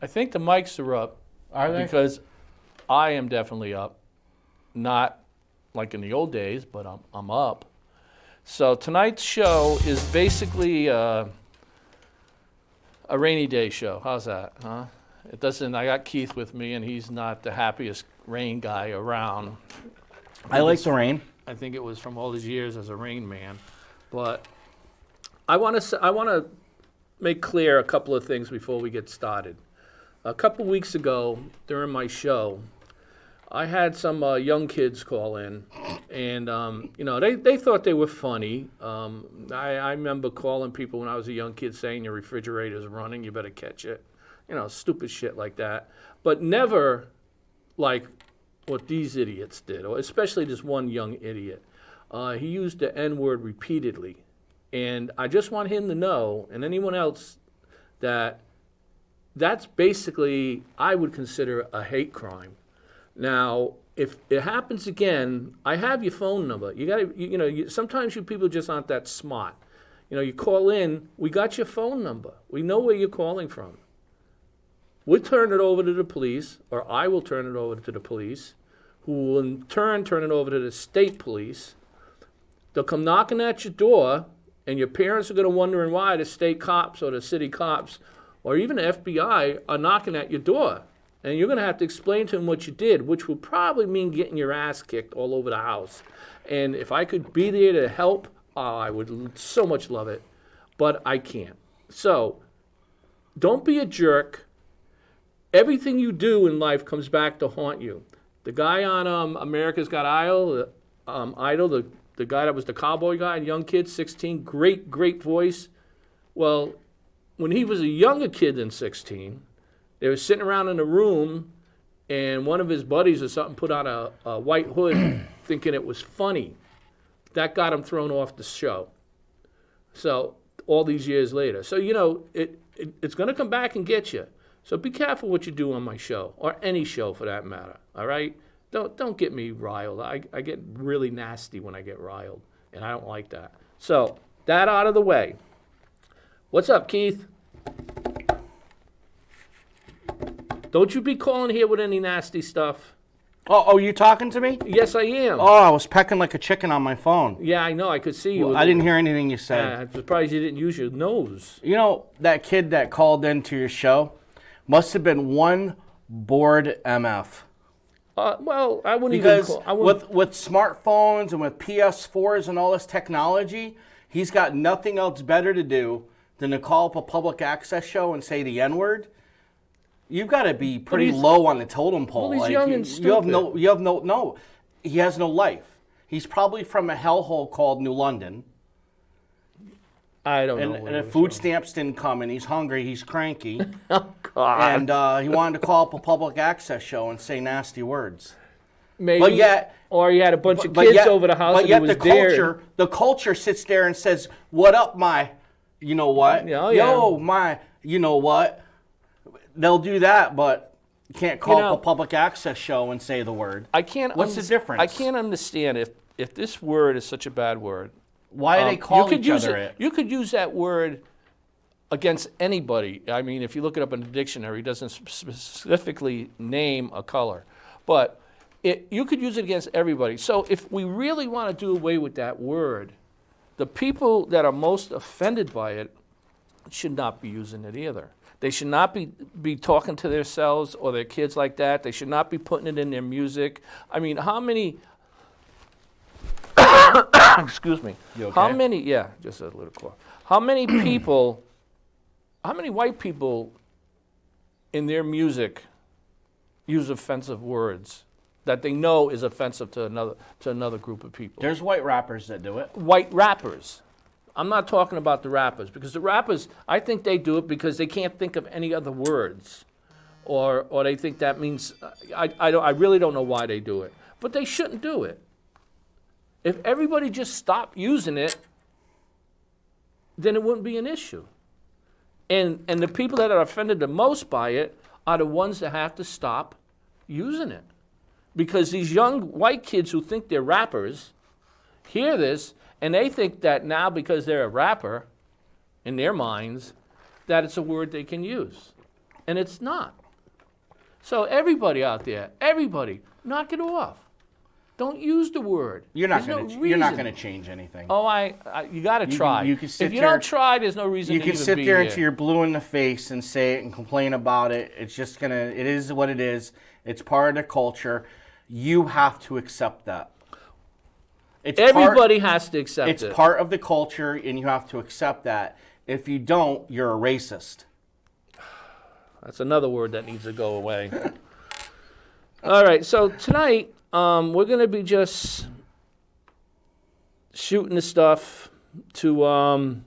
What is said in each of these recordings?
think the mics are up. Are they? Because I am definitely up. Not like in the old days, but I'm up. So tonight's show is basically a rainy day show. How's that, huh? It doesn't. I got Keith with me, and he's not the happiest rain guy around. I like the rain. I think it was from all his years as a rain man. But I want to make clear a couple of things before we get started. A couple of weeks ago, during my show, I had some young kids call in, and they thought they were funny. I remember calling people when I was a young kid saying your refrigerator's running, you better catch it. Stupid shit like that. But never like what these idiots did, or especially this one young idiot. He used the N-word repeatedly. And I just want him to know, and anyone else, that that's basically, I would consider a hate crime. Now, if it happens again, I have your phone number. You gotta, sometimes you people just aren't that smart. You call in, we got your phone number. We know where you're calling from. We'll turn it over to the police, or I will turn it over to the police, who will in turn turn it over to the state police. They'll come knocking at your door, and your parents are going to wonder why the state cops or the city cops or even the FBI are knocking at your door. And you're going to have to explain to them what you did, which will probably mean getting your ass kicked all over the house. And if I could be there to help, I would so much love it. But I can't. So don't be a jerk. Everything you do in life comes back to haunt you. The guy on America's Got Idol, the guy that was the cowboy guy, young kid, 16, great voice. Well, when he was a younger kid than 16, they were sitting around in a room, and one of his buddies or something put on a white hood thinking it was funny. That got him thrown off the show. So all these years later. So, it's going to come back and get you. So be careful what you do on my show, or any show for that matter, all right? Don't get me riled. I get really nasty when I get riled, and I don't like that. So that out of the way. What's up, Keith? Don't you be calling here with any nasty stuff. Oh, you talking to me? Yes, I am. Oh, I was pecking like a chicken on my phone. Yeah, I know. I could see you. Well, I didn't hear anything you said. I'm surprised you didn't use your nose. That kid that called into your show must have been one bored MF. Well, I wouldn't because even call. With smartphones and with PS4s and all this technology, he's got nothing else better to do than to call up a public access show and say the N-word. You've got to be pretty low on the totem pole. Well, he's young and stupid. He has no life. He's probably from a hellhole called New London. I don't know. And if food stamps didn't come and he's hungry, he's cranky. Oh, God. And he wanted to call up a public access show and say nasty words. Maybe. But yet, or he had a bunch of kids over the house and he was there. The culture sits there and says, what up, my, you know what? Oh, Yo, my, you know what? They'll do that, but you can't call up a public access show and say the word. What's the difference? I can't understand if this word is such a bad word. Why do they call each other it? You could use that word against anybody. I mean, if you look it up in the dictionary, it doesn't specifically name a color. But you could use it against everybody. So if we really want to do away with that word, the people that are most offended by it should not be using it either. They should not be talking to themselves or their kids like that. They should not be putting it in their music. I mean, how many... Excuse me. You okay? How many... Yeah, just a little cough. How many people... How many white people in their music use offensive words that they know is offensive to another group of people? There's white rappers that do it. White rappers. I'm not talking about the rappers, because the rappers, I think they do it because they can't think of any other words, or they think that means. I really don't know why they do it, but they shouldn't do it. If everybody just stopped using it, then it wouldn't be an issue. And the people that are offended the most by it are the ones that have to stop using it, because these young white kids who think they're rappers hear this. And they think that now, because they're a rapper, in their minds, that it's a word they can use. And it's not. So everybody out there, everybody, knock it off. Don't use the word. You're not There's going to. no You're not reason. going to change anything. Oh, you got to try. you can sit if you there- don't try, there's no reason You to can even sit be there here. until you're blue in the face and say it and complain about it. It's just gonna. It is what it is. It's part of the culture. You have to accept that. It's Everybody has to accept It's it. part of the culture, and you have to accept that. If you don't, you're a racist. That's another word that needs to go away. All right, so tonight we're going to be just shooting the stuff to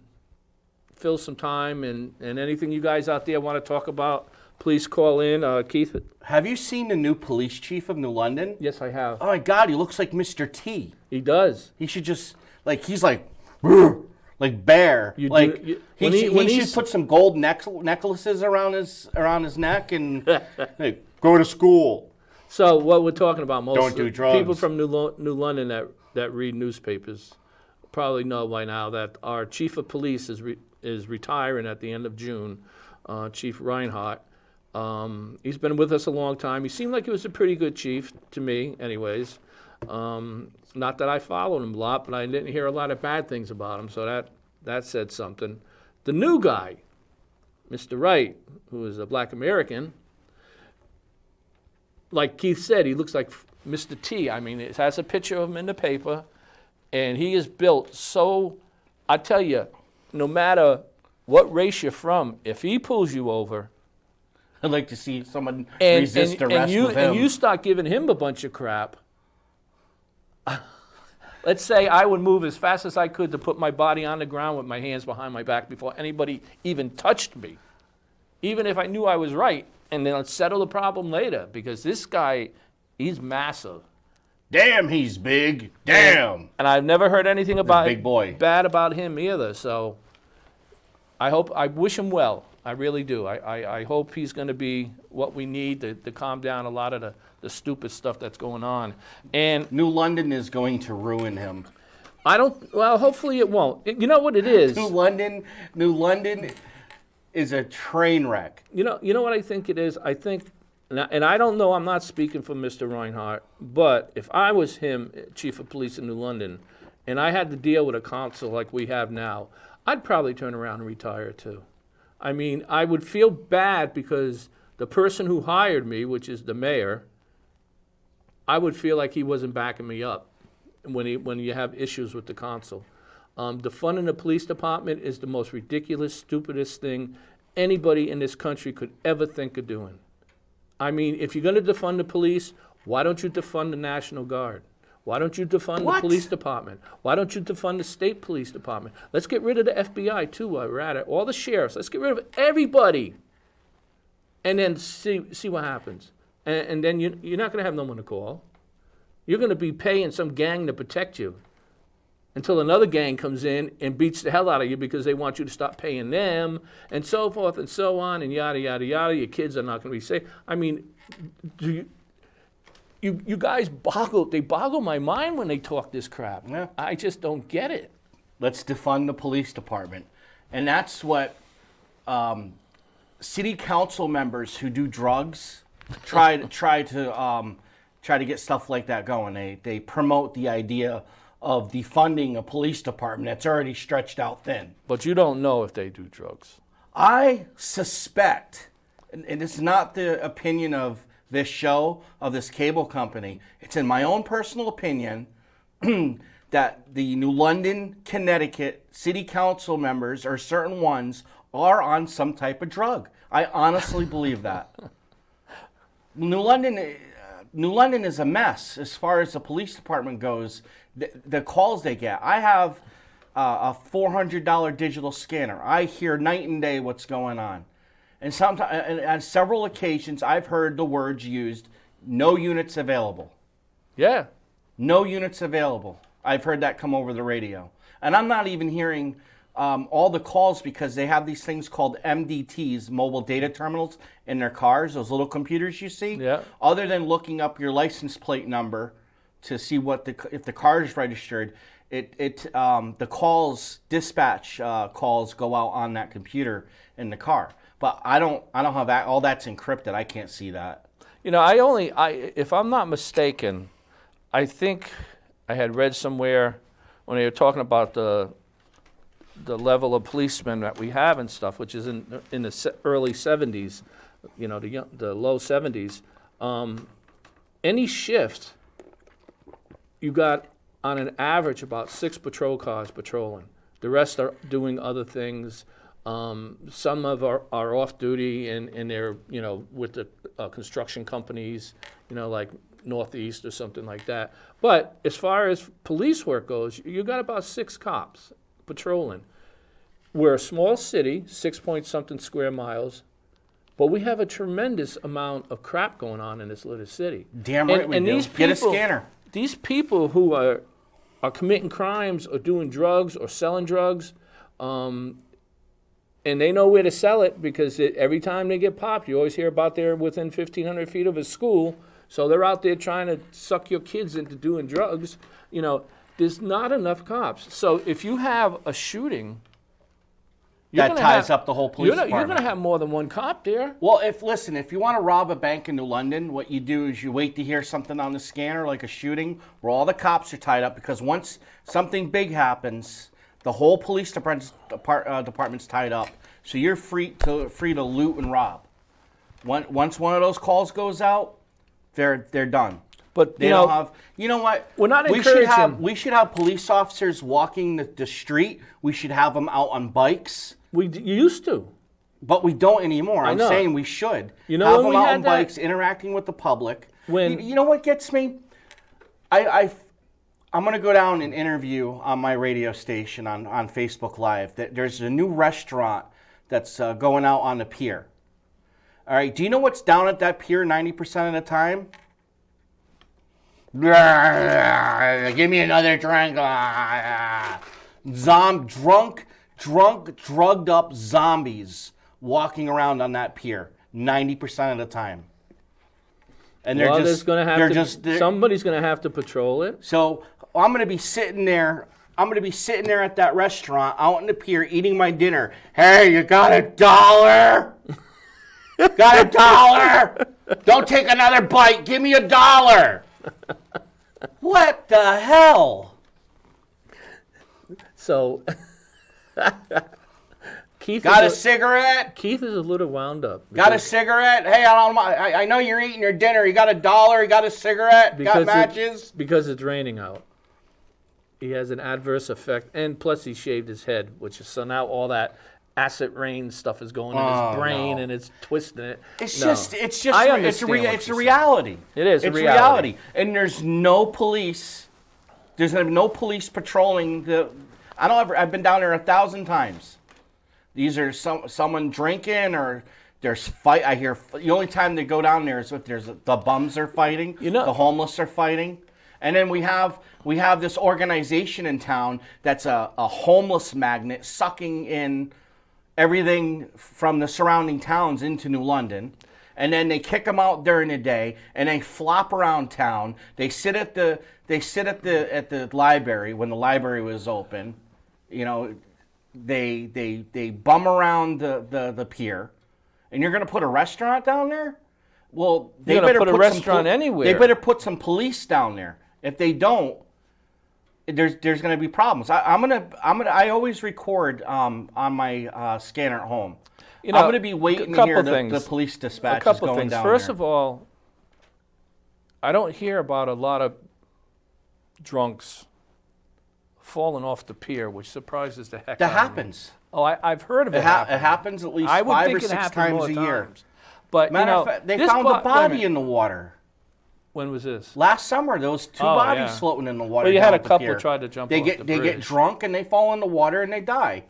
fill some time, and anything you guys out there want to talk about, please call in. Keith? Have you seen the new police chief of New London? Yes, I have. Oh my God, he looks like Mr. T. He does. He should just he's like bear. You do- like you- he when he- should, when he he's- should put some gold necklaces around his neck and hey, go to school. So what we're talking about, most Don't do drugs. people from New London that read newspapers probably know by now that our chief of police is retiring at the end of June, Chief Reinhardt. He's been with us a long time. He seemed like he was a pretty good chief to me, anyways. Not that I followed him a lot, but I didn't hear a lot of bad things about him, so that said something. The new guy, Mr. Wright, who is a black American, like Keith said, he looks like Mr. T. I mean, it has a picture of him in the paper, and he is built so, I tell you, no matter what race you're from, if he pulls you over, I'd like to see someone and resist arrest with him. and you start giving him a bunch of crap, let's say I would move as fast as I could to put my body on the ground with my hands behind my back before anybody even touched me, even if I knew I was right, and then let's settle the problem later, because this guy, he's massive. Damn, he's big. Damn. And I've never heard anything about big boy. bad about him either, so I wish him well. I really do. I hope he's going to be what we need to calm down a lot of the stupid stuff that's going on. And New London is going to ruin him. hopefully it won't. You know what it is? New London is a train wreck. You know what I think it is? I think, and I don't know, I'm not speaking for Mr. Reinhardt, but if I was him, chief of police in New London, and I had to deal with a council like we have now, I'd probably turn around and retire too. I mean, I would feel bad because the person who hired me, which is the mayor, I would feel like he wasn't backing me up when you have issues with the council. Defunding the police department is the most ridiculous, stupidest thing anybody in this country could ever think of doing. I mean, if you're going to defund the police, why don't you defund the National Guard? Why don't you defund the police department? Why don't you defund the state police department? Let's get rid of the FBI too while we're at it. All the sheriffs. Let's get rid of everybody. And then see what happens. And then you're not going to have no one to call. You're going to be paying some gang to protect you until another gang comes in and beats the hell out of you because they want you to stop paying them, and so forth and so on, and yada, yada, yada. Your kids are not going to be safe. I mean, you guys boggle my mind when they talk this crap. Yeah. I just don't get it. Let's defund the police department. And that's what city council members who do drugs try to get stuff like that going. They promote the idea of defunding a police department that's already stretched out thin. But you don't know if they do drugs. I suspect, and it's not the opinion of this show, of this cable company, it's in my own personal opinion, that the New London, Connecticut city council members, or certain ones, are on some type of drug. I honestly believe that. New London is a mess as far as the police department goes. The calls they get. I have a $400 digital scanner. I hear night and day what's going on. And sometimes, and on several occasions, I've heard the words used, "No units available." Yeah. No units available. I've heard that come over the radio. And I'm not even hearing all the calls because they have these things called MDTs, mobile data terminals, in their cars, those little computers you see. Yeah. Other than looking up your license plate number to see if the car is registered, the dispatch calls go out on that computer in the car. but I don't have that. All that's encrypted. I can't see that. You know, if I'm not mistaken, I think I had read somewhere when they were talking about the level of policemen that we have and stuff, which is in the early 70s, you know, the low 70s. Any shift, you got on an average about 6 patrol cars patrolling. The rest are doing other things. Some of are off duty and they're, you know, with the construction companies, you know, like Northeast or something like that. But as far as police work goes, you got about 6 cops patrolling. We're a small city, 6-point-something square miles, but we have a tremendous amount of crap going on in this little city. Damn right we do. Get a scanner. These people who are committing crimes or doing drugs or selling drugs, and they know where to sell it because every time they get popped, you always hear about they're within 1,500 feet of a school, so they're out there trying to suck your kids into doing drugs. You know, there's not enough cops. So if you have a shooting, that ties up the whole police department. You're going to have more than one cop there. Well, if you want to rob a bank in New London, what you do is you wait to hear something on the scanner, like a shooting, where all the cops are tied up, because once something big happens, the whole police department's tied up, so you're free to loot and rob. Once one of those calls goes out, they're done. But they don't have. You know what? We're not encouraging. We should have police officers walking the street. We should have them out on bikes. We used to. But we don't anymore. I'm saying we should. You know, have them out on bikes, interacting with the public. You know what gets me? I'm going to go down and interview on my radio station on Facebook Live. There's a new restaurant that's going out on the pier. All right. Do you know what's down at that pier 90% of the time? Give me another drink. Drugged up zombies walking around on that pier 90% of the time. And somebody's going to have to patrol it. So I'm going to be sitting there. I'm going to be sitting there at that restaurant out on the pier eating my dinner. Hey, you got $1? Got $1? Don't take another bite. Give me $1. What the hell? So, Keith got a cigarette? Keith is a little wound up. Got a cigarette? Hey, I know you're eating your dinner. You got $1? You got a cigarette? Got matches? Because it's raining out. He has an adverse effect, and plus he shaved his head, so now all that acid rain stuff is going in his brain and it's twisting it. It's a reality. It is. It's reality. And there's no police. There's going to be no police patrolling I've been down there 1,000 times. These are someone drinking or there's fight. I hear the only time they go down there is if the bums are fighting. You know, the homeless are fighting. And then we have this organization in town that's a homeless magnet sucking in everything from the surrounding towns into New London, and then they kick them out during the day, and they flop around town. They sit at the library when the library was open. You know, they bum around the pier, and you're going to put a restaurant down there? Well, they better put a restaurant anywhere. They better put some police down there. If they don't, there's going to be problems. I always record on my scanner at home. You know, I'm going to be waiting to hear the police dispatch going down there. First of all, I don't hear about a lot of drunks falling off the pier, which surprises the heck out of me. That happens. Oh, I've heard of it. It happens at least 5 or 6 times a year. But matter of fact, they found a body in the water. When was this? Last summer, there was 2 bodies floating in the water. Well, you had a couple try to jump off the bridge. They get drunk and they fall in the water and they die.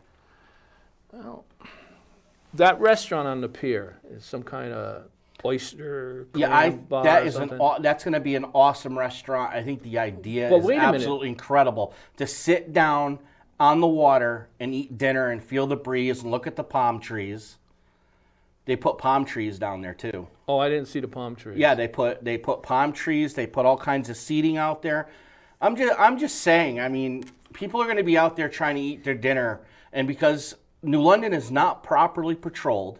Well, that restaurant on the pier is some kind of oyster bar that's going to be an awesome restaurant. I think the idea is absolutely incredible. To sit down on the water and eat dinner and feel the breeze and look at the palm trees. They put palm trees down there too. Oh, I didn't see the palm trees. Yeah, they put palm trees. They put all kinds of seating out there. I'm just saying. I mean, people are going to be out there trying to eat their dinner, and because New London is not properly patrolled,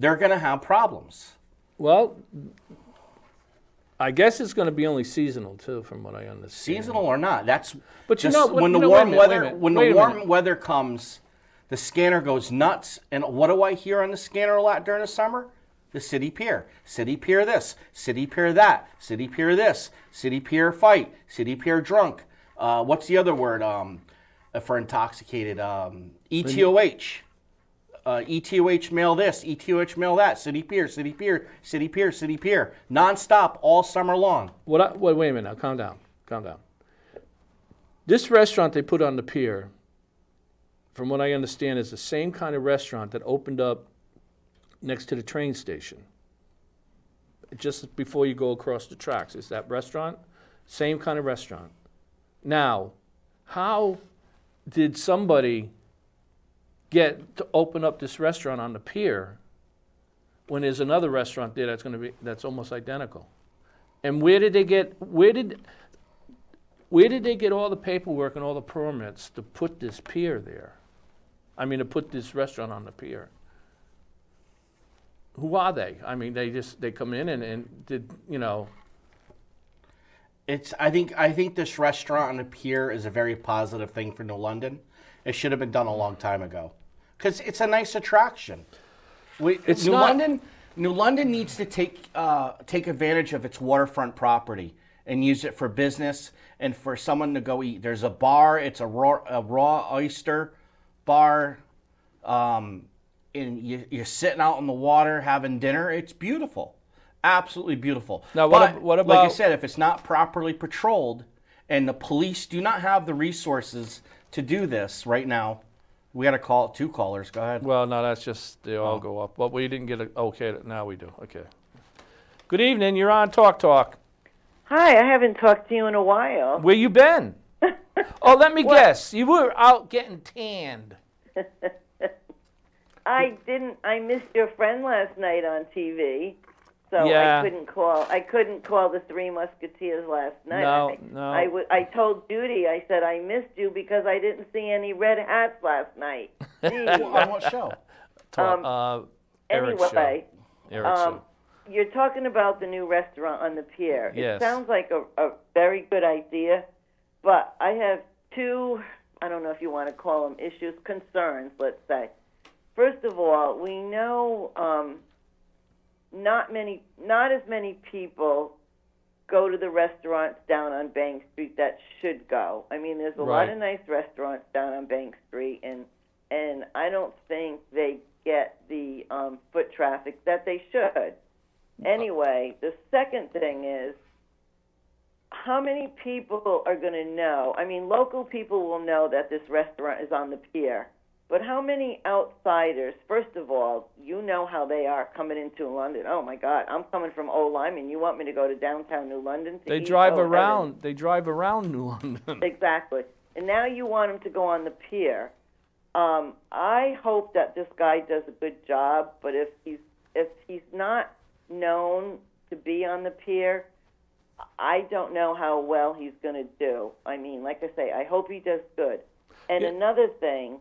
they're going to have problems. Well, I guess it's going to be only seasonal too, from what I understand. Seasonal or not, that's. But when the warm weather comes, the scanner goes nuts. And what do I hear on the scanner a lot during the summer? The city pier. City pier this, city pier that, city pier this, city pier fight, city pier drunk. What's the other word for intoxicated? ETOH. ETOH mail this, ETOH mail that, city pier, city pier, city pier, city pier. Non-stop all summer long. Wait a minute now, calm down. This restaurant they put on the pier, from what I understand, is the same kind of restaurant that opened up next to the train station. Just before you go across the tracks, is that restaurant? Same kind of restaurant. Now, how did somebody get to open up this restaurant on the pier when there's another restaurant there that's almost identical? And where did they get all the paperwork and all the permits to put this pier there? I mean, to put this restaurant on the pier. Who are they? I mean, they come in and did, you know. I think this restaurant on the pier is a very positive thing for New London. It should have been done a long time ago, because it's a nice attraction. New London needs to take advantage of its waterfront property and use it for business and for someone to go eat. There's a bar. It's a raw oyster bar. And you're sitting out in the water having dinner. It's beautiful, absolutely beautiful. Now, what about, like I said, if it's not properly patrolled and the police do not have the resources to do this right now, we got to call it 2 callers. Go ahead. Well, no, that's just, they all go up. But we didn't get it. Okay, now we do. Okay. Good evening. You're on Talk. Hi, I haven't talked to you in a while. Where you been? Oh, let me guess. You were out getting tanned. I missed your friend last night on TV, so Yeah. I couldn't call the Three Musketeers last night. No. I told Judy, I said I missed you because I didn't see any red hats last night. On what show? Eric's anyway, show. you're talking about the new restaurant on the pier. Yes. It sounds like a very good idea, but I have 2, I don't know if you want to call them issues, concerns, let's say. First of all, we know not as many people go to the restaurants down on Bank Street that should go. I mean, there's a lot of nice restaurants down on Bank Street, and I don't think they get the foot traffic that they should. Anyway, the second thing is, how many people are going to know? I mean, local people will know that this restaurant is on the pier. But how many outsiders, first of all, you know how they are coming into London. Oh, my God, I'm coming from Old Lyme, you want me to go to downtown New London to eat? They drive around New London. Exactly. And now you want them to go on the pier. I hope that this guy does a good job, but if he's not known to be on the pier, I don't know how well he's going to do. I mean, like I say, I hope he does good. And another thing,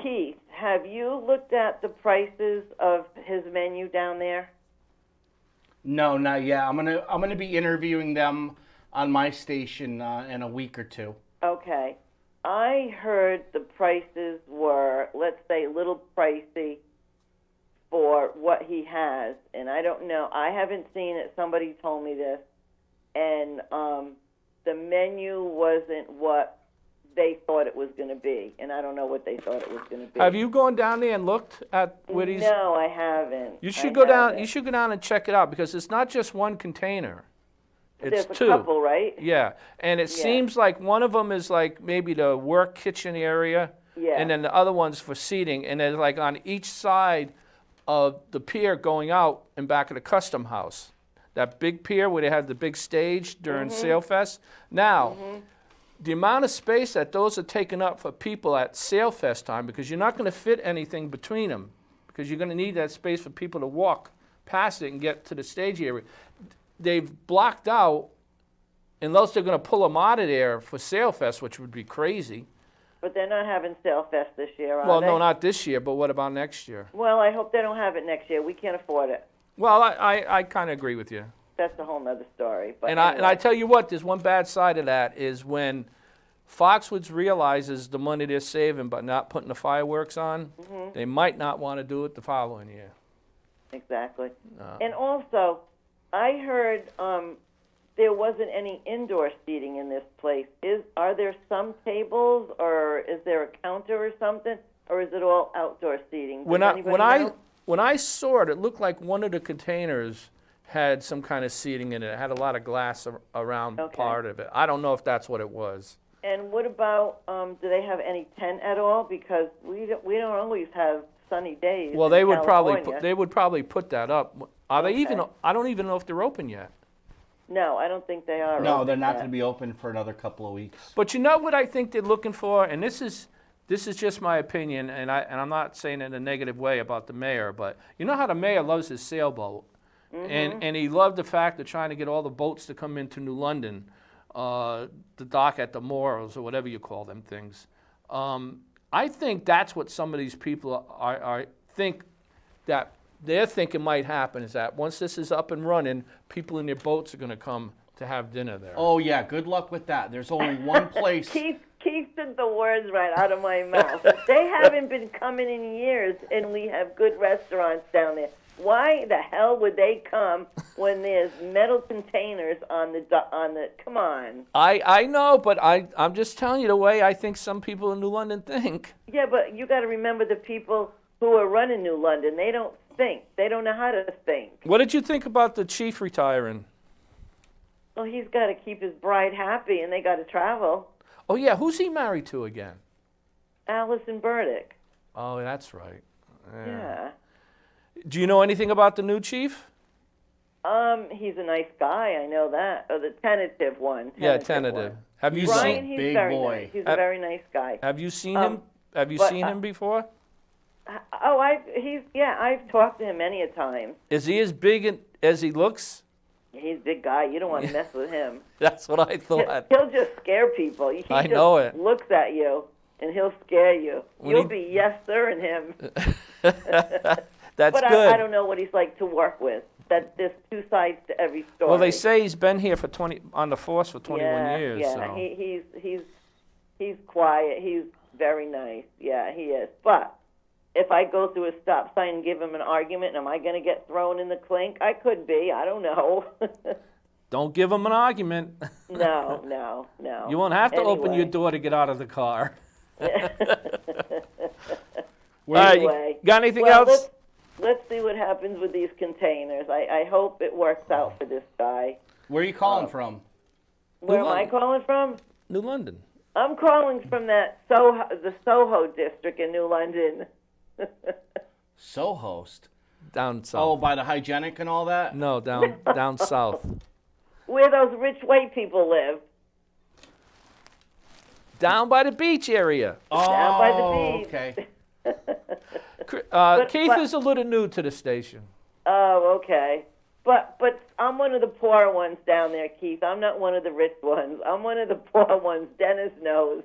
Keith, have you looked at the prices of his menu down there? No, not yet. I'm gonna be interviewing them on my station in a week or 2. Okay. I heard the prices were, let's say, a little pricey for what he has, and I don't know. I haven't seen it. Somebody told me this, and the menu wasn't what they thought it was going to be, and I don't know what they thought it was going to be. Have you gone down there and looked at where these? No, I haven't. You should go down. You should go down and check it out, because it's not just one container. It's There's 2. a couple, right? Yeah, and it seems like one of them is like maybe the work kitchen area, Yeah. and then the other one's for seating, and then like on each side of the pier going out and back of the custom house, that big pier where they have the big stage during Sailfest. Now, the amount of space that those are taking up for people at Sailfest time, because you're not going to fit anything between them, because you're going to need that space for people to walk past it and get to the stage area. They've blocked out, unless they're going to pull them out of there for Sailfest, which would be crazy. But they're not having Sail Fest this year, are Well, they? no, not this year, but what about next year? Well, I hope they don't have it next year. We can't afford it. Well, I kind of agree with you. That's a whole nother story. But And anyway. I tell you what, there's one bad side of that is when Foxwoods realizes the money they're saving by not putting the fireworks on, they might not want to do it the following year. Exactly. And also, I heard there wasn't any indoor seating in this place. Are there some tables, or is there a counter or something, or is it all outdoor seating? Does anybody know? When I saw it, it looked like one of the containers had some kind of seating in it. It had a lot of glass around part of it. I don't know if that's what it was. And what about, do they have any tent at all? Because we don't always have sunny days. Well, in they would California. probably put that up. Are they even? I don't even know if they're open yet. No, I don't think they are. No, open they're not yet. going to be open for another couple of weeks. But you know what I think they're looking for, and this is just my opinion, and I'm not saying it in a negative way about the mayor, but you know how the mayor loves his sailboat, and he loved the fact of trying to get all the boats to come into New London, the dock at the Morals or whatever you call them things. I think that's what some of these people are think that they're thinking might happen is that once this is up and running, people in their boats are going to come to have dinner there. Oh, yeah, good luck with that. There's only one place. Keith took the words right out of my mouth. They haven't been coming in years, and we have good restaurants down there. Why the hell would they come when there's metal containers on the? Come on. I know, but I'm just telling you the way I think some people in New London think. Yeah, but you got to remember the people who are running New London. They don't think. They don't know how to think. What did you think about the chief retiring? Well, he's got to keep his bride happy, and they got to travel. Oh yeah, who's he married to again? Allison Burdick. Oh, that's right. Yeah. Do you know anything about the new chief? He's a nice guy. I know that. Oh, the tentative one. Yeah, tentative. One. Have you Brian, seen? he's Big very boy. nice. He's a very nice guy. Have you seen him? Have you but, seen him before? Oh, I've talked to him many a time. Is he as big as he looks? He's a big guy. You don't want to mess with him. That's what I thought. He'll just scare people. He I just know it. looks at you, and he'll scare you. When You'll be yes, sir, and him. That's but good. I don't know what he's like to work with. That there's two sides to every story. Well, they say he's been here on the force for 21 years. Yeah, So. he's quiet. He's very nice. Yeah, he is. But if I go through a stop sign and give him an argument, am I going to get thrown in the clink? I could be. I don't know. Don't give him an argument. No. You won't have to open Anyway. your door to get out of the car. Anyway. All right, you got anything else? Let's see what happens with these containers. I hope it works out for this guy. Where are you calling from? Where am I London. calling from? New London. I'm calling from the Soho district in New London. Sohost. Down south. Oh, by the hygienic and all that? No, down south. Where those rich white people live. Down by the beach area. Down by the beach. Okay. Keith is a little new to the station. Oh, okay. But I'm one of the poor ones down there, Keith. I'm not one of the rich ones. I'm one of the poor ones. Dennis knows.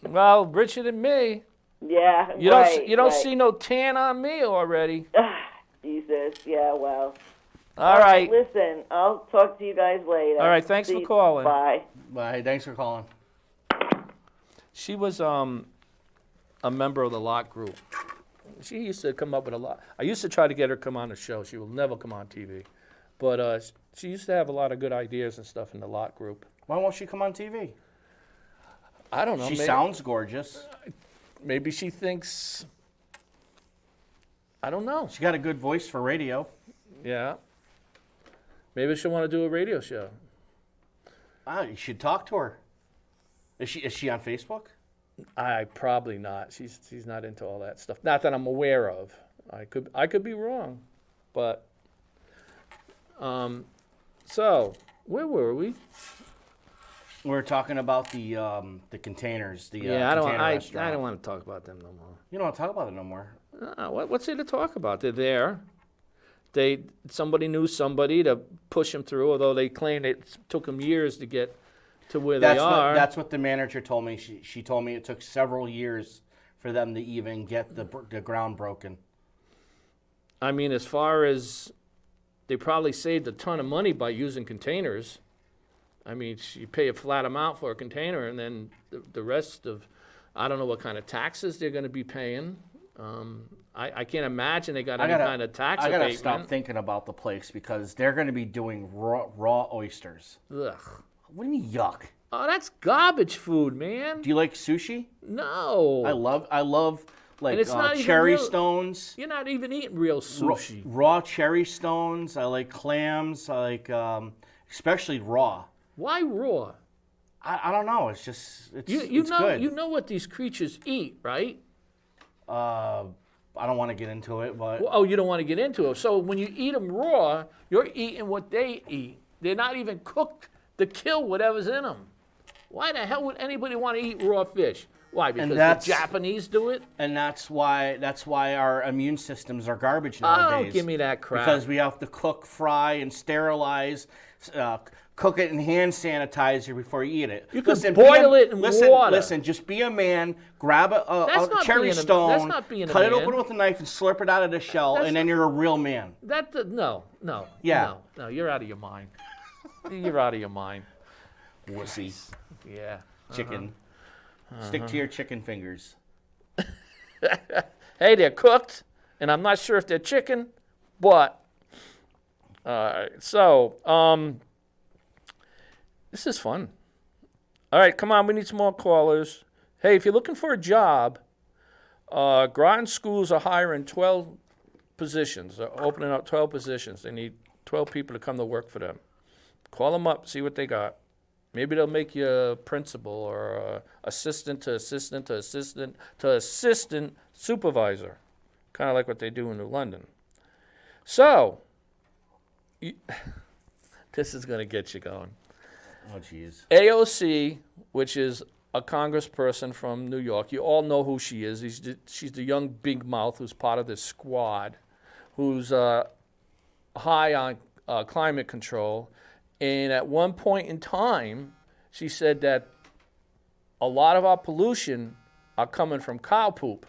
Well, richer than me. Yeah, You right, don't right. see no tan on me already. Jesus, yeah, well. All right. Listen, I'll talk to you guys later. All right, thanks for calling. Bye. Bye. Thanks for calling. She was a member of the lot group. She used to come up with a lot. I used to try to get her to come on the show. She will never come on TV. But she used to have a lot of good ideas and stuff in the lot group. Why won't she come on TV? I don't know. She sounds gorgeous. Maybe she thinks. I don't know. She got a good voice for radio. Yeah. Maybe she'll want to do a radio show. You should talk to her. Is she on Facebook? Probably not. She's not into all that stuff. Not that I'm aware of. I could be wrong, but so where were we? We were talking about the containers. The Yeah, I container don't restaurant. want to talk about them no more. You don't want to talk about it no more. What's there to talk about? They're there. Somebody knew somebody to push them through. Although they claim it took them years to get to where they are. That's what the manager told me. She told me it took several years for them to even get the ground broken. I mean, as far as they probably saved a ton of money by using containers. I mean, you pay a flat amount for a container, and then the rest of, I don't know what kind of taxes they're going to be paying. I can't imagine they got any kind of tax abatement. I got to stop thinking about the place because they're going to be doing raw oysters. Ugh. What do you mean, yuck? Oh, that's garbage food, man. Do you like sushi? No. I love like it's not even cherry real. stones. You're not even eating real sushi. Raw cherry stones. I like clams. I like especially raw. Why raw? I don't know. It's just it's know good. You know what these creatures eat, right? I don't want to get into it, but Well, you don't want to get into it. So when you eat them raw, you're eating what they eat. They're not even cooked to kill whatever's in them. Why the hell would anybody want to eat raw fish? Why? Because the Japanese do it? And that's why our immune systems are garbage nowadays. Oh, don't give me that crap. Because we have to cook, fry, and sterilize, cook it in hand sanitizer before you eat it. You can boil it in water. Listen, just be a man, grab a cherry stone, that's not being a cut it man. open with a knife and slurp it out of the shell, and then you're a real man. No, Yeah. no, you're out of your mind. You're out of your mind. Wussy. Yeah. Chicken. Stick to your chicken fingers. Hey, they're cooked, and I'm not sure if they're chicken, but this is fun. All right, come on, we need some more callers. Hey, if you're looking for a job, Groton schools are hiring 12 positions. They're opening up 12 positions. They need 12 people to come to work for them. Call them up, see what they got. Maybe they'll make you a principal or assistant to assistant to assistant to assistant supervisor, kind of like what they do in New London. So, this is going to get you going. Oh, jeez. AOC, which is a congressperson from New York, you all know who she is. She's the young big mouth who's part of this squad, who's high on climate control. And at one point in time, she said that a lot of our pollution are coming from cow poop.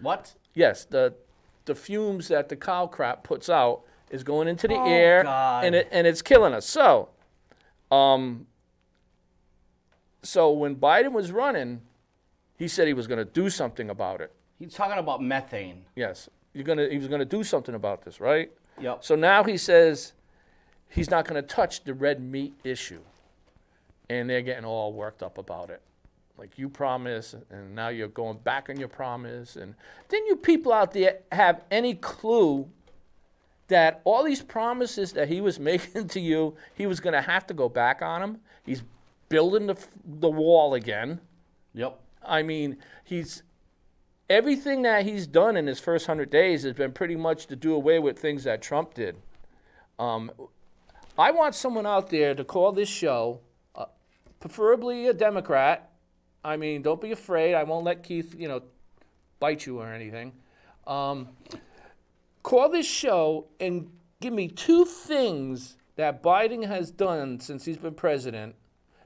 What? Yes, the fumes that the cow crap puts out is going into the air, God. and it's killing us. So when Biden was running, he said he was going to do something about it. He's talking about methane. Yes, he was going to do something about this, right? Yep. So now he says he's not going to touch the red meat issue. And they're getting all worked up about it. Like, you promised, and now you're going back on your promise. And didn't you people out there have any clue that all these promises that he was making to you, he was going to have to go back on them? He's building the wall again. Yep. I mean, everything that he's done in his first 100 days has been pretty much to do away with things that Trump did. I want someone out there to call this show, preferably a Democrat. I mean, don't be afraid. I won't let Keith, bite you or anything. Call this show and give me 2 things that Biden has done since he's been president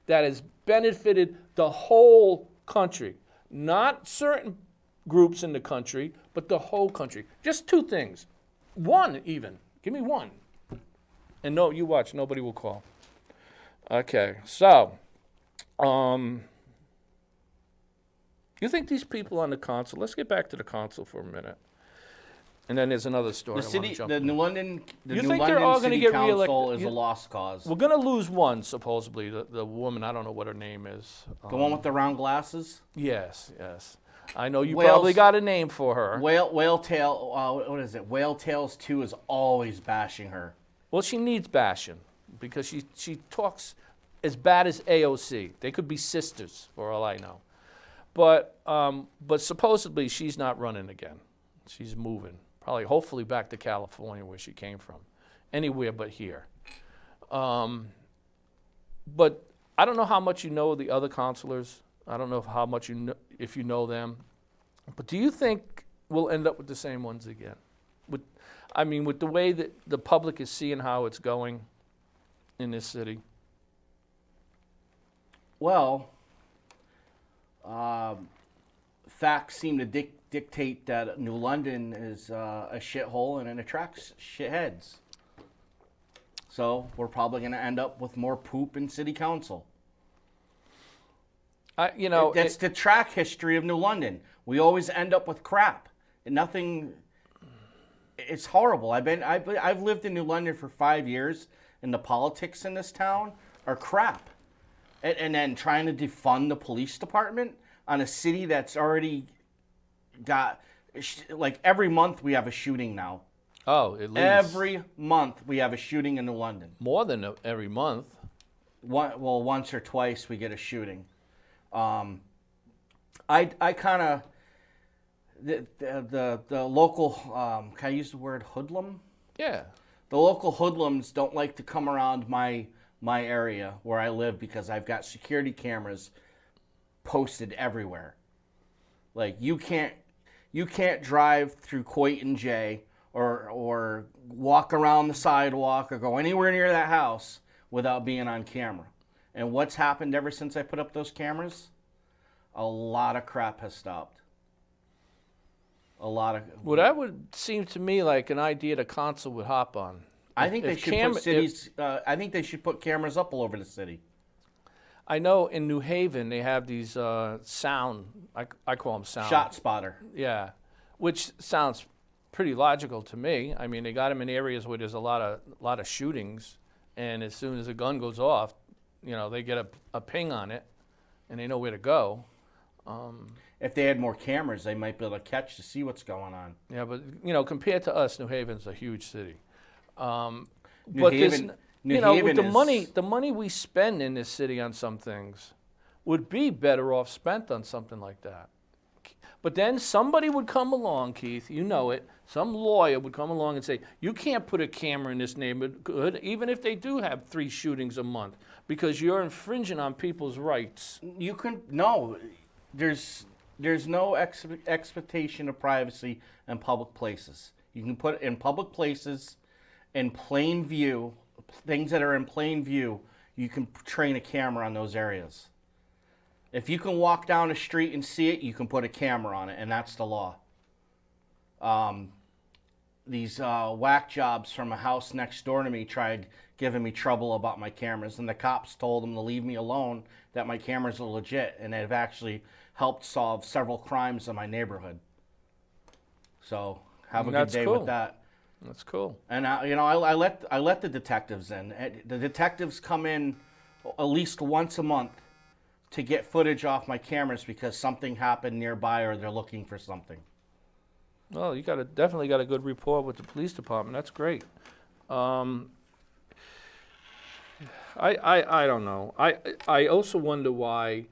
that has benefited the whole country. Not certain groups in the country, but the whole country. Just 2 things. 1 even. Give me 1. And no, you watch. Nobody will call. Okay, so, you think these people on the council? Let's get back to the council for a minute, and then there's another story. The New London City Council is a lost cause. We're gonna lose one, supposedly. The woman, I don't know what her name is. The one with the round glasses. Yes. I know you probably got a name for her. Whale Tail. What is it? Whale Tales 2 is always bashing her. Well, she needs bashing because she talks as bad as AOC. They could be sisters, for all I know. But supposedly she's not running again. She's moving, hopefully back to California where she came from, anywhere but here. But I don't know how much you know the other counselors. I don't know how much you know, if you know them. But do you think we'll end up with the same ones again? With the way that the public is seeing how it's going in this city? Well, facts seem to dictate that New London is a shithole and it attracts shitheads. So we're probably going to end up with more poop in city council. That's the track history of New London. We always end up with crap. And nothing. It's horrible. I've lived in New London for 5 years, and the politics in this town are crap. And then trying to defund the police department on a city that's already got, like, every month we have a shooting now. Oh, at least. Every month we have a shooting in New London. More than every month. Once or twice we get a shooting. I kind of, the local, can I use the word hoodlum? Yeah. The local hoodlums don't like to come around my area where I live because I've got security cameras posted everywhere. Like, you can't drive through Coit and J or walk around the sidewalk or go anywhere near that house without being on camera. And what's happened ever since I put up those cameras? A lot of crap has stopped. Well, that would seem to me like an idea the council would hop on. I think they should put cameras up all over the city. I know in New Haven they have these sound. I call them sound. Shot spotter. Yeah, which sounds pretty logical to me. I mean, they got them in areas where there's a lot of shootings, and as soon as a gun goes off, they get a ping on it, and they know where to go. If they had more cameras, they might be able to catch to see what's going on. Yeah, but compared to us, New Haven's a huge city. New Haven with the money we spend in this city on some things would be better off spent on something like that. But then somebody would come along, Keith, you know it, some lawyer would come along and say, you can't put a camera in this neighborhood, even if they do have 3 shootings a month, because you're infringing on people's rights. There's no expectation of privacy in public places. You can put in public places in plain view, things that are in plain view, you can train a camera on those areas. If you can walk down the street and see it, you can put a camera on it, and that's the law. These whack jobs from a house next door to me tried giving me trouble about my cameras, and the cops told them to leave me alone, that my cameras are legit, and they've actually helped solve several crimes in my neighborhood. So have a good day with that. That's cool. And I let the detectives in. The detectives come in at least once a month to get footage off my cameras because something happened nearby or they're looking for something. Well, you definitely got a good rapport with the police department. That's great. I don't know. I also wonder why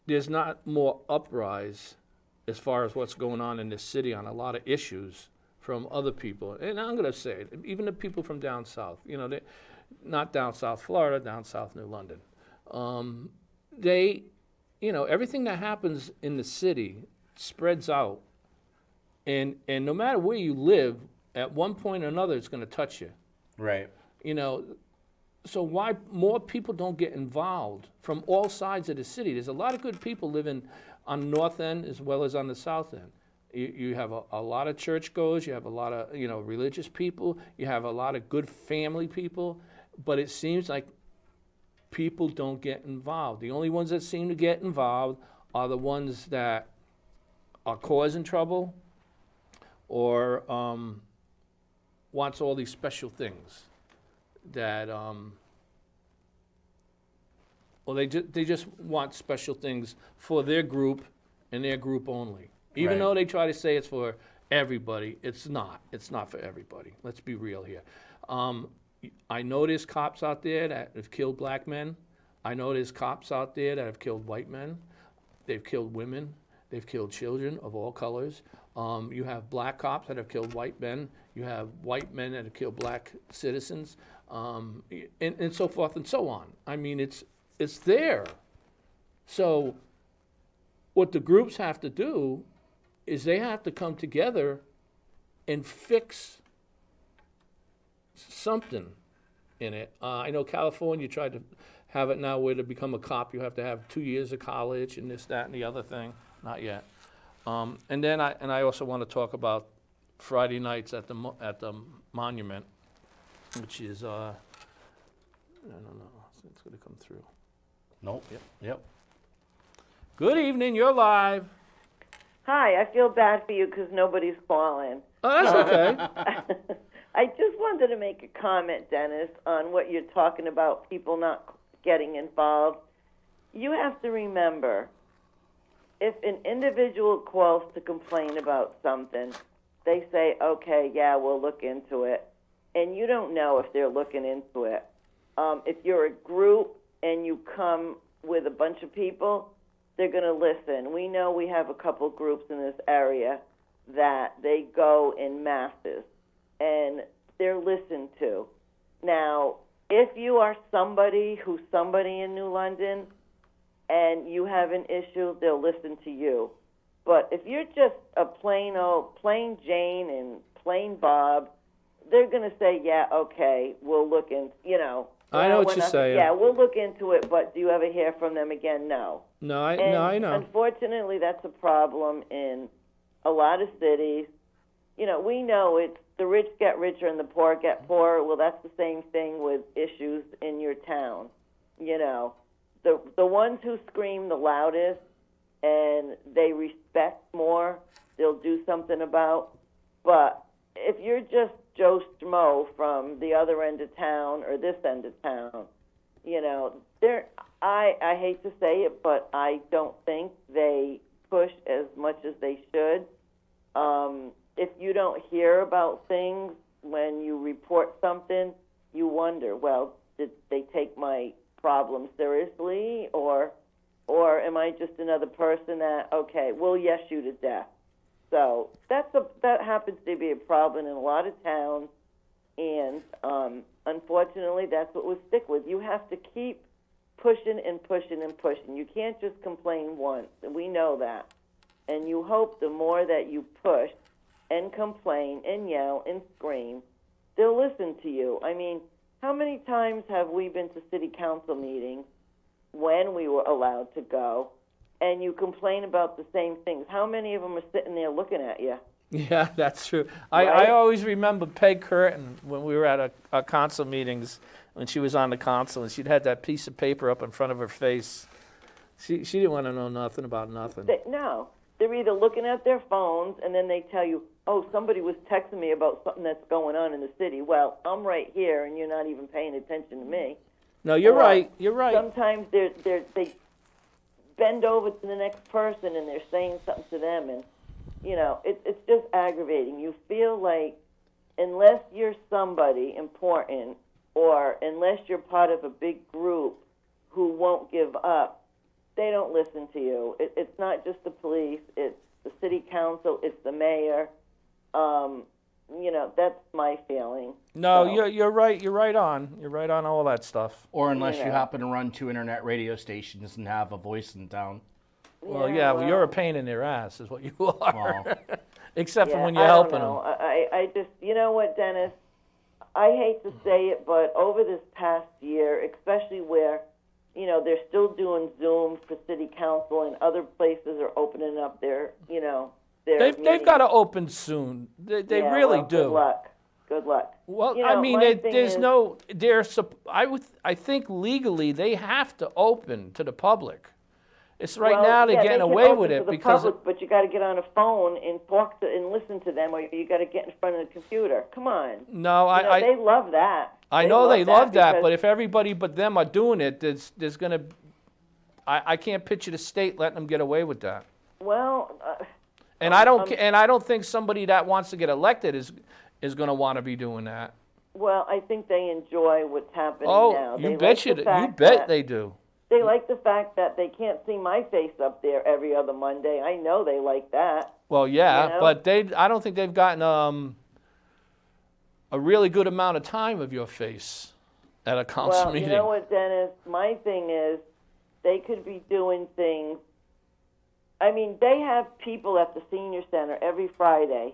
there's not more uprise as far as what's going on in this city on a lot of issues from other people. And I'm going to say it, even the people from down south, not down south Florida, down south New London. Everything that happens in the city spreads out. And no matter where you live, at one point or another, it's going to touch you. Right. So why more people don't get involved from all sides of the city? There's a lot of good people living on the north end as well as on the south end. You have a lot of churchgoers, you have a lot of religious people, you have a lot of good family people, but it seems like people don't get involved. The only ones that seem to get involved are the ones that are causing trouble or wants all these special things that they just want special things for their group and their group only. Even though they try to say it's for everybody, it's not. It's not for everybody. Let's be real here. I know there's cops out there that have killed black men. I know there's cops out there that have killed white men. They've killed women. They've killed children of all colors. You have black cops that have killed white men. You have white men that have killed black citizens, and so forth and so on. I mean, it's there. So what the groups have to do is they have to come together and fix something in it. I know California tried to have it now where to become a cop, you have to have 2 years of college and this, that, and the other thing. Not yet. And then I also want to talk about Friday nights at the monument, which is I don't know. It's going to come through. Nope. Yep. Good evening. You're live. Hi, I feel bad for you because nobody's calling. Oh, that's okay. I just wanted to make a comment, Dennis, on what you're talking about, people not getting involved. You have to remember, if an individual calls to complain about something, they say, okay, yeah, we'll look into it. And you don't know if they're looking into it. If you're a group and you come with a bunch of people, they're going to listen. We know we have a couple groups in this area that they go in masses, and they're listened to. Now, if you are somebody who's somebody in New London and you have an issue, they'll listen to you. But if you're just a plain Jane and plain Bob, they're going to say, yeah, okay, we'll look in, I know what you're saying. Yeah, we'll look into it, but do you ever hear from them again? No. No, I know. Unfortunately, that's a problem in a lot of cities. We know it's the rich get richer and the poor get poorer. Well, that's the same thing with issues in your town. The ones who scream the loudest and they respect more, they'll do something about. But if you're just Joe Schmo from the other end of town or this end of town, I hate to say it, but I don't think they push as much as they should. If you don't hear about things when you report something, you wonder, well, did they take my problem seriously, or am I just another person that, okay, we'll yes you to death? So that happens to be a problem in a lot of towns, and unfortunately, that's what we stick with. You have to keep pushing and pushing and pushing. You can't just complain once, and we know that. And you hope the more that you push and complain and yell and scream, they'll listen to you. I mean, how many times have we been to city council meetings when we were allowed to go, and you complain about the same things? How many of them are sitting there looking at you? Yeah, that's true. Right? I always remember Peg Curtin when we were at our council meetings when she was on the council, and she'd had that piece of paper up in front of her face. She didn't want to know nothing about nothing. No. They're either looking at their phones, and then they tell you, oh, somebody was texting me about something that's going on in the city. Well, I'm right here, and you're not even paying attention to me. No, you're right. You're right. Sometimes they bend over to the next person, and they're saying something to them, and, it's just aggravating. You feel like unless you're somebody important or unless you're part of a big group who won't give up, they don't listen to you. It's not just the police. It's the city council. It's the mayor. That's my feeling. No, so. You're right. You're right on. You're right on all that stuff. Or unless you happen to run 2 internet radio stations and have a voice in town. Well, you're a pain in their ass, is what you are. Well, except for when you're helping them. I just, you know what, Dennis? I hate to say it, but over this past year, especially where they're still doing Zoom for city council, and other places are opening up their They've got to open soon. They really do. Good luck. Well, I think legally they have to open to the public. It's now they're getting away with it because. But you got to get on a phone and talk to and listen to them, or you got to get in front of the computer. Come on. No, they love that. I know they love that, but if everybody but them are doing it, there's going to. I can't picture the state letting them get away with that. Well. And I don't think somebody that wants to get elected is going to want to be doing that. Well, I think they enjoy what's happening now. Oh, you bet they do. They like the fact that they can't see my face up there every other Monday. I know they like that. Well, yeah, but I don't think they've gotten a really good amount of time of your face at a council meeting. Well, you know what, Dennis? My thing is they could be doing things. I mean, they have people at the senior center every Friday.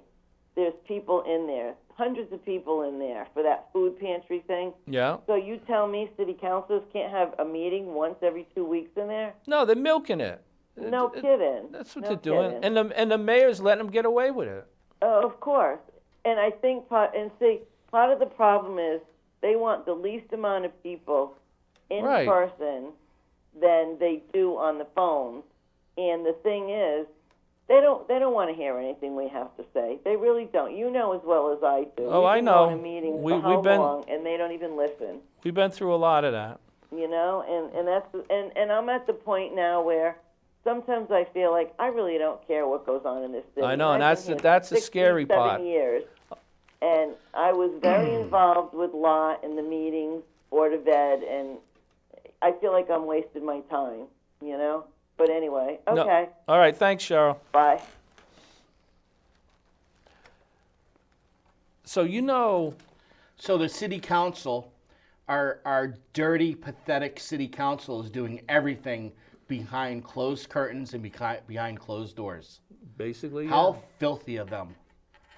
There's people in there hundreds of people in there for that food pantry thing. Yeah. So you tell me city councilors can't have a meeting once every 2 weeks in there? No, they're milking it. No kidding. That's what No they're doing. kidding. And the mayor's letting them get away with it. Of course. And I think part of the problem is they want the least amount of people in Right. person than they do on the phones. And the thing is, they don't want to hear anything we have to say. They really don't. You know as well as I do. Oh, I We've been know. going to meetings We've for how been- long, and they don't even listen. We've been through a lot of that. You know, and that's and I'm at the point now where sometimes I feel like I really don't care what goes on in this city. I know, and I've been here that's the 16, scary 7 part. years, and I was very involved with law in the meetings, Board of Ed, and I feel like I'm wasting my time. You know, but anyway, No. okay, All right, thanks, Cheryl. bye. So So the city council, our dirty, pathetic city council is doing everything behind closed curtains and behind closed doors. basically, How filthy of them.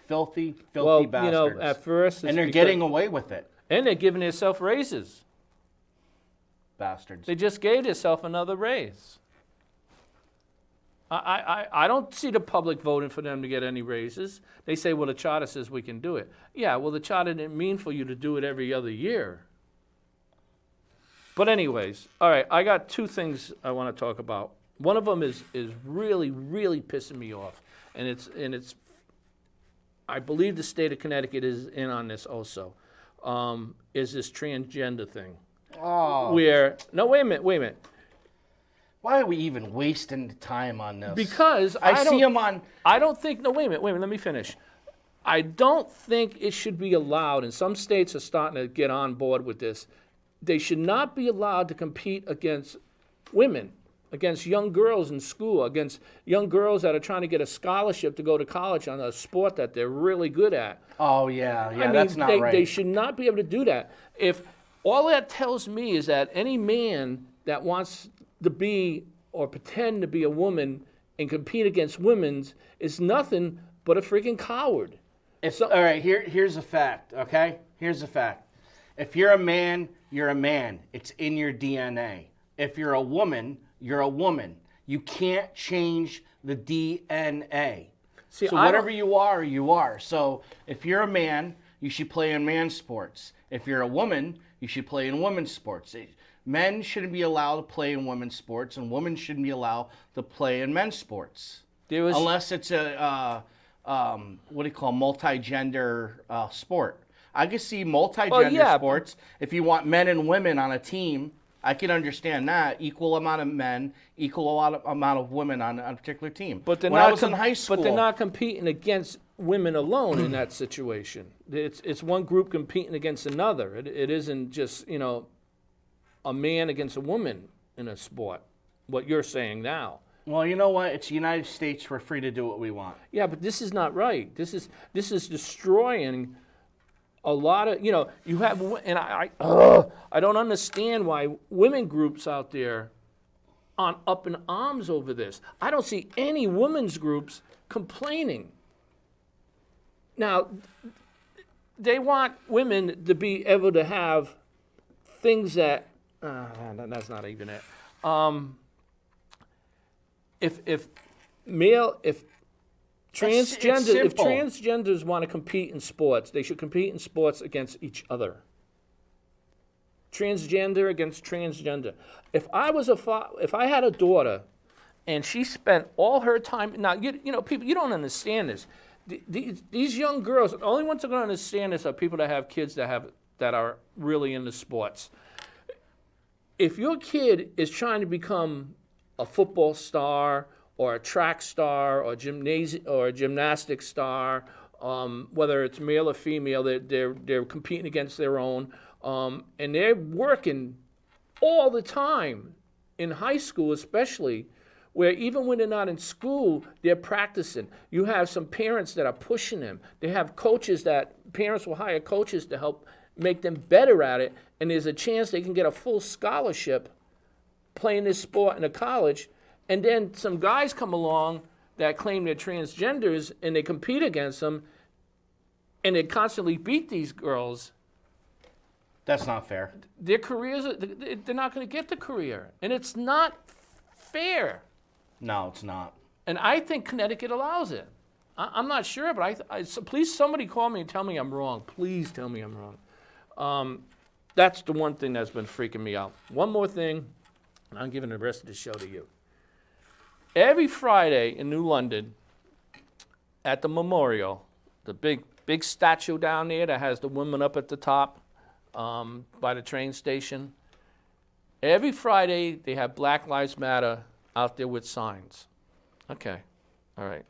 Filthy well, bastards. at first, it's and they're because- getting away with it, and they're giving themselves raises. bastards. They just gave themselves another raise. I don't see the public voting for them to get any raises. They say, well, the charter says we can do it. Yeah, well, the charter didn't mean for you to do it every other year. But anyways, all right, I got two things I want to talk about. One of them is really, really pissing me off, and it's I believe the state of Connecticut is in on this also, is this transgender thing. Oh, Where, no, wait a minute. why are we even wasting time on this? Because I see don't- them on. I don't think, no, wait a minute, let me finish. I don't think it should be allowed, and some states are starting to get on board with this. They should not be allowed to compete against women, against young girls in school, against young girls that are trying to get a scholarship to go to college on a sport that they're really good at. Oh yeah, I mean, that's not right. They should not be able to do that. If all that tells me is that any man that wants to be or pretend to be a woman and compete against women's is nothing but a freaking coward. All right, here's a fact, okay? Here's a fact. If you're a man, you're a man. It's in your DNA. If you're a woman, you're a woman. You can't change the DNA. See, So I whatever don't- you are, you are. So if you're a man, you should play in man sports. If you're a woman, you should play in women's sports. Men shouldn't be allowed to play in women's sports, and women shouldn't be allowed to play in men's sports. Unless it's a what do you call multi-gender sport. I can see multi-gender sports. If you want men and women on a team, I can understand that. Equal amount of men, equal amount of women on a particular team. But they're when not I was in high school, But they're not competing against women alone in that situation. It's one group competing against another. It isn't just, a man against a woman in a sport, what you're saying now. Well, you know what? It's the United States. We're free to do what we want. Yeah, but this is not right. This is destroying a lot of, you have, and I don't understand why women groups out there aren't up in arms over this. I don't see any women's groups complaining. Now, they want women to be able to have things that, that's not even it. If transgenders want to compete in sports, they should compete in sports against each other. Transgender against transgender. If I had a daughter, and she spent all her time, now people, you don't understand this. These young girls, the only ones that are going to understand this are people that have kids that are really into sports. If your kid is trying to become a football star or a track star or a gymnastics star, whether it's male or female, they're competing against their own, and they're working all the time in high school, especially, where even when they're not in school, they're practicing. You have some parents that are pushing them. They have parents will hire coaches to help make them better at it, and there's a chance they can get a full scholarship playing this sport in a college. And then some guys come along that claim they're transgenders, and they compete against them, and they constantly beat these girls, That's not fair. their careers, they're not going to get the career. And it's not fair. No, it's not. And I think Connecticut allows it. I'm not sure, but so please somebody call me and tell me I'm wrong. Please tell me I'm wrong. That's the one thing that's been freaking me out. One more thing, and I'm giving the rest of the show to you. Every Friday in New London, at the memorial, the big statue down there that has the woman up at the top by the train station, every Friday they have Black Lives Matter out there with signs. Okay, all right.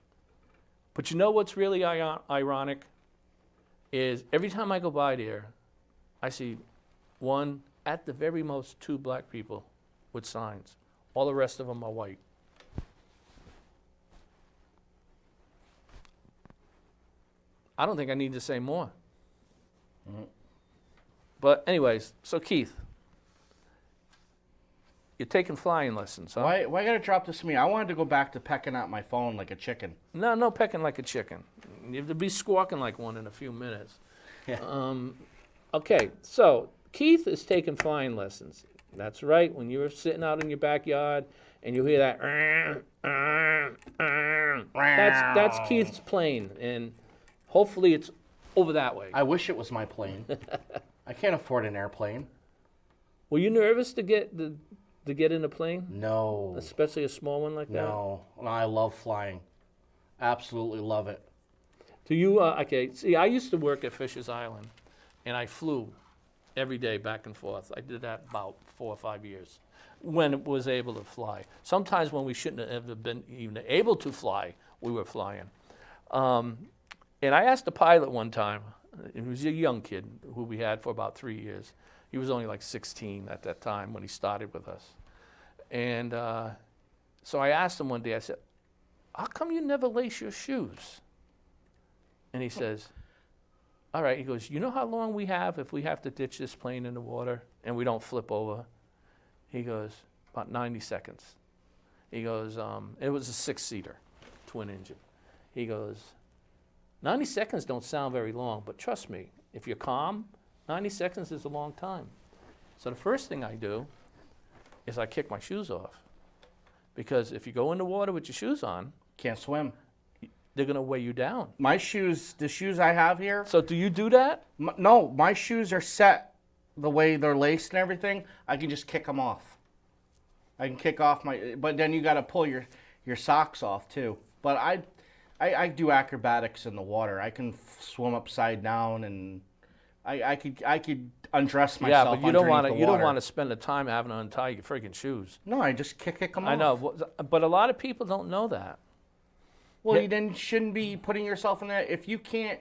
But you know what's really ironic is every time I go by there, I see one, at the very most, 2 black people with signs. All the rest of them are white. I don't think I need to say more. Mm-hmm. But anyways, so Keith, you're taking flying lessons, huh? Why you gotta drop this to me? I wanted to go back to pecking at my phone like a chicken. No pecking like a chicken. You have to be squawking like one in a few minutes. Yeah. Okay, so Keith is taking flying lessons. That's right. When you're sitting out in your backyard and you hear that, that's Keith's plane, and hopefully it's over that way. I wish it was my plane. I can't afford an airplane. Were you nervous to get in a plane? No. Especially a small one like that? No. I love flying. Absolutely love it. Do you, okay, see, I used to work at Fisher's Island, and I flew every day back and forth. I did that about 4 or 5 years when it was able to fly. Sometimes when we shouldn't have ever been even able to fly, we were flying. And I asked the pilot one time, he was a young kid who we had for about 3 years. He was only like 16 at that time when he started with us. And so I asked him one day, I said, how come you never lace your shoes? And he says, all right, he goes, you know how long we have if we have to ditch this plane in the water and we don't flip over? He goes, about 90 seconds. He goes, it was a 6-seater, twin engine. He goes, 90 seconds don't sound very long, but trust me, if you're calm, 90 seconds is a long time. So the first thing I do is I kick my shoes off. Because if you go in the water with your shoes on, Can't swim. they're going to weigh you down. My shoes, the shoes I have here, So do you do that? no, my shoes are set the way they're laced and everything. I can just kick them off. I can kick off but then you got to pull your socks off too. But I do acrobatics in the water. I can swim upside down, and I could undress myself. Yeah, but you don't want to. to spend the time having to untie your freaking shoes. No, I just kick them off. I know, but a lot of people don't know that. Well, you then shouldn't be putting yourself in that. If you can't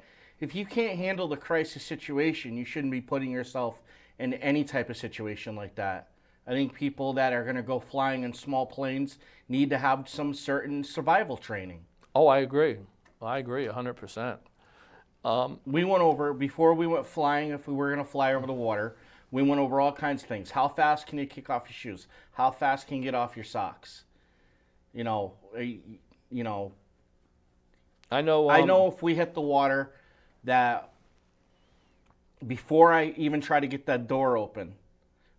handle the crisis situation, you shouldn't be putting yourself in any type of situation like that. I think people that are going to go flying in small planes need to have some certain survival training. Oh, I agree. 100%. We went over, before we went flying, if we were going to fly over the water, we went over all kinds of things. How fast can you kick off your shoes? How fast can you get off your socks? I know if we hit the water that before I even try to get that door open,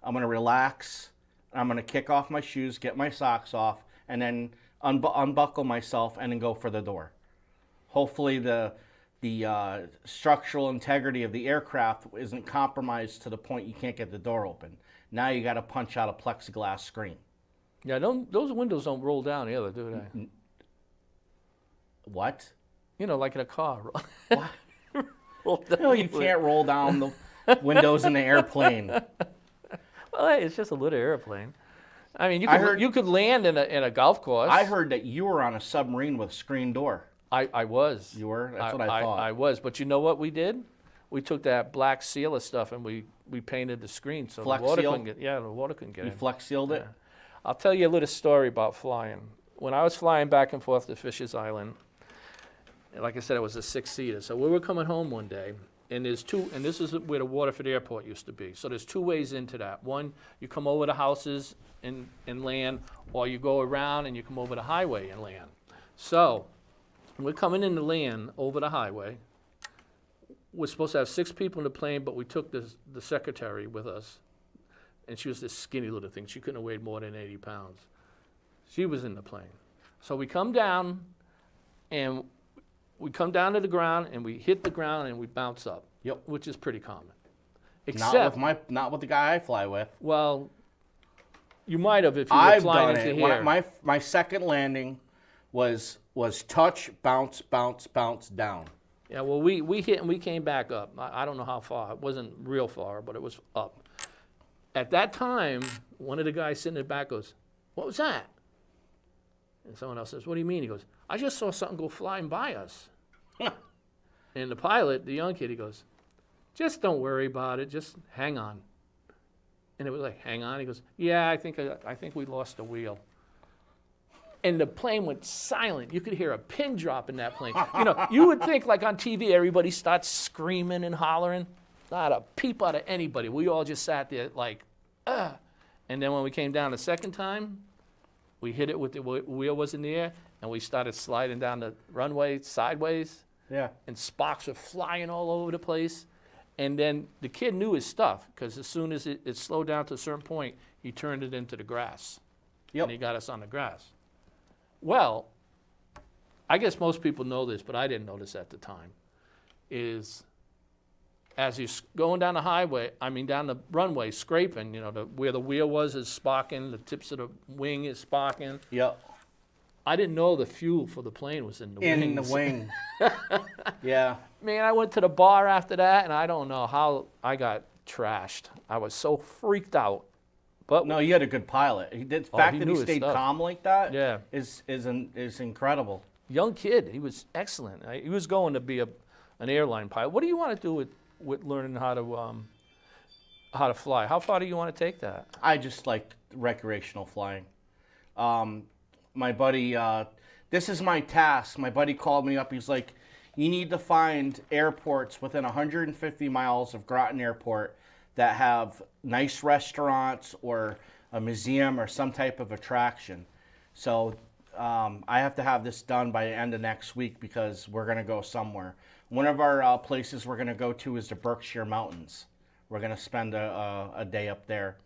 I'm going to relax, I'm going to kick off my shoes, get my socks off, and then unbuckle myself and then go for the door. Hopefully the structural integrity of the aircraft isn't compromised to the point you can't get the door open. Now you got to punch out a plexiglass screen. Yeah, those windows don't roll down either, do they? What? Like in a car. What? Roll down. No, you can't roll down the windows in the airplane. Well, hey, it's just a little airplane. I mean, you could land in a golf course. I heard that you were on a submarine with a screen door. I was. You were? That's what I thought. I was. But you know what we did? We took that black sealer stuff and we painted the screen so Flex the water seal? couldn't get. Yeah, the water couldn't get You in. flex sealed it? I'll tell you a little story about flying. When I was flying back and forth to Fisher's Island, like I said, it was a 6-seater. So we were coming home one day, and there's two, and this is where the Waterford Airport used to be. So there's 2 ways into that. One, you come over the houses and land, or you go around and you come over the highway and land. So we're coming in to land over the highway. we're supposed to have 6 people in the plane, but we took the secretary with us, and she was this skinny little thing. She couldn't have weighed more than 80 pounds. She was in the plane. So we come down, and we come down to the ground, and we hit the ground, and we bounce up. Yep. Which is pretty common. Not with the guy I fly with. Well, you might have if you were I've flying done into it. here. My second landing was touch, bounce, bounce, bounce, down. Yeah, well, we hit and we came back up. I don't know how far. It wasn't real far, but it was up. At that time, one of the guys sitting in the back goes, "What was that?" And someone else says, "What do you mean?" He goes, "I just saw something go flying by us." And the pilot, the young kid, he goes, "Just don't worry about it. Just hang on." And it was like, "Hang on?" He goes, "Yeah, I think we lost the wheel." And the plane went silent. You could hear a pin drop in that plane. You would think like on TV, everybody starts screaming and hollering. Not a peep out of anybody. We all just sat there like, ugh. And then when we came down the second time, we hit it with the wheel was in the air, and we started sliding down the runway sideways. Yeah. And sparks were flying all over the place. And then the kid knew his stuff, because as soon as it slowed down to a certain point, he turned it into the grass. Yep. And he got us on the grass. Well, I guess most people know this, but I didn't know this at the time, is as you're going down the down the runway, scraping, where the wheel was is sparking, the tips of the wing is sparking. Yep. I didn't know the fuel for the plane was in the wings. In the wing. Yeah. Man, I went to the bar after that, and I don't know how I got trashed. I was so freaked out. But No, you had a good pilot. The fact he that knew he his stayed stuff. calm like that Yeah. is incredible. Young kid, he was excellent. He was going to be an airline pilot. What do you want to do with learning how to fly? How far do you want to take that? I just like recreational flying. My buddy, this is my task. My buddy called me up. He's like, you need to find airports within 150 miles of Groton Airport that have nice restaurants or a museum or some type of attraction. So I have to have this done by the end of next week because we're going to go somewhere. One of our places we're going to go to is the Berkshire Mountains. We're going to spend a day up there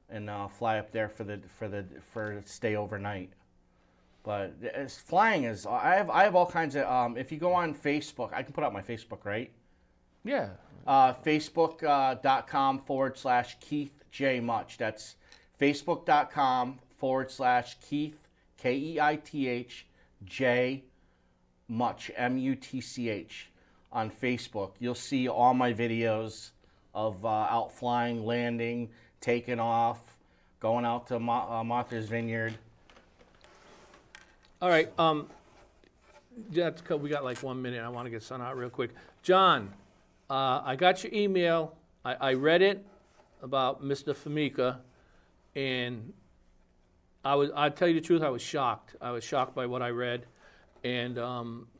and fly up there for stay overnight. But flying is I have all kinds of if you go on Facebook, I can put out my Facebook, right? Yeah. Facebook.com/Keith J Much. That's Facebook.com/Keith KEITH J Much MUTCH on Facebook. You'll see all my videos of out flying, landing, taking off, going out to Martha's Vineyard. All right. We got like 1 minute. I want to get something out real quick. John, I got your email. I read it about Mr. Famika, and I'll tell you the truth, I was shocked. I was shocked by what I read, and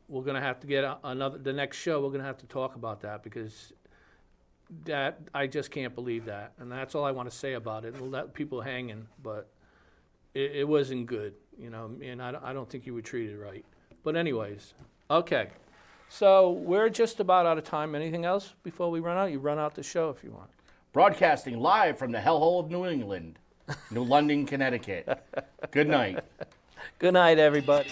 we're going to have to get the next show, we're going to have to talk about that, because that I just can't believe that. And that's all I want to say about it. We'll let people hanging, but it wasn't good, and I don't think you were treated right. But anyways, okay. So we're just about out of time. Anything else before we run out? You run out the show if you want. Broadcasting live from the hellhole of New England, New London, Connecticut. Good night. Good night, everybody.